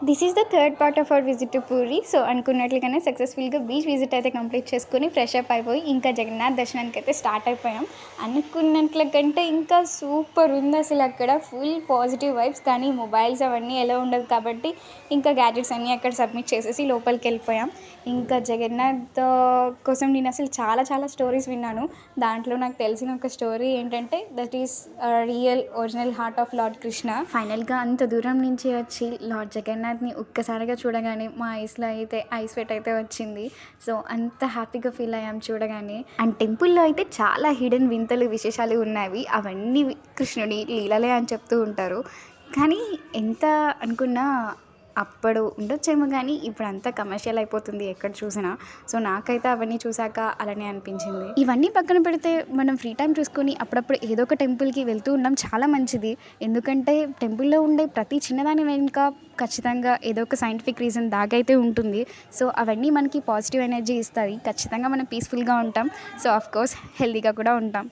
This is the third part of our visit to Puri. So అనుకున్నట్లుగానే సక్సెస్ఫుల్గా beach visit అయితే complete చేసుకుని fresh up అయిపోయి ఇంకా జగన్నాథ్ దర్శనానికి అయితే స్టార్ట్ అయిపోయాం. అనుకున్నట్ల కంటే ఇంకా సూపర్ ఉంది అసలు. అక్కడ ఫుల్ పాజిటివ్ వైబ్స్. కానీ మొబైల్స్ అవన్నీ ఎలా ఉండదు కాబట్టి ఇంకా గ్యాడ్జెట్స్ అన్నీ అక్కడ సబ్మిట్ చేసేసి లోపలికి వెళ్ళిపోయాం. ఇంకా జగన్నాథ్ కోసం నేను అసలు చాలా చాలా స్టోరీస్ విన్నాను. దాంట్లో నాకు తెలిసిన ఒక స్టోరీ ఏంటంటే that is real original heart of lord Krishna. ఫైనల్గా అంత దూరం నుంచి వచ్చి లార్డ్ జగన్నాథ్ని ఒక్కసారిగా చూడగానే మా ఐస్లో అయితే ఐస్ వెట్ అయితే వచ్చింది. సో అంత హ్యాపీగా ఫీల్ అయ్యాం చూడగానే. అండ్ టెంపుల్లో అయితే చాలా హిడెన్ వింతలు విశేషాలు ఉన్నవి. అవన్నీ కృష్ణుడి లీలలే అని చెప్తూ ఉంటారు. కానీ ఎంత అనుకున్నా అప్పుడు ఉండొచ్చేమో కానీ ఇప్పుడు అంతా కమర్షియల్ అయిపోతుంది ఎక్కడ చూసినా. సో నాకైతే అవన్నీ చూసాక అలానే అనిపించింది. ఇవన్నీ పక్కన పెడితే మనం ఫ్రీ టైం చూసుకొని అప్పుడప్పుడు ఏదో ఒక టెంపుల్కి వెళ్తూ ఉండడం చాలా మంచిది. ఎందుకంటే టెంపుల్లో ఉండే ప్రతి చిన్నదాని వెనుక ఖచ్చితంగా ఏదో ఒక సైంటిఫిక్ రీజన్ దాగైతే ఉంటుంది. సో అవన్నీ మనకి పాజిటివ్ ఎనర్జీ ఇస్తాయి. ఖచ్చితంగా మనం పీస్ఫుల్గా ఉంటాం. సో ఆఫ్కోర్స్ హెల్తీగా కూడా ఉంటాం.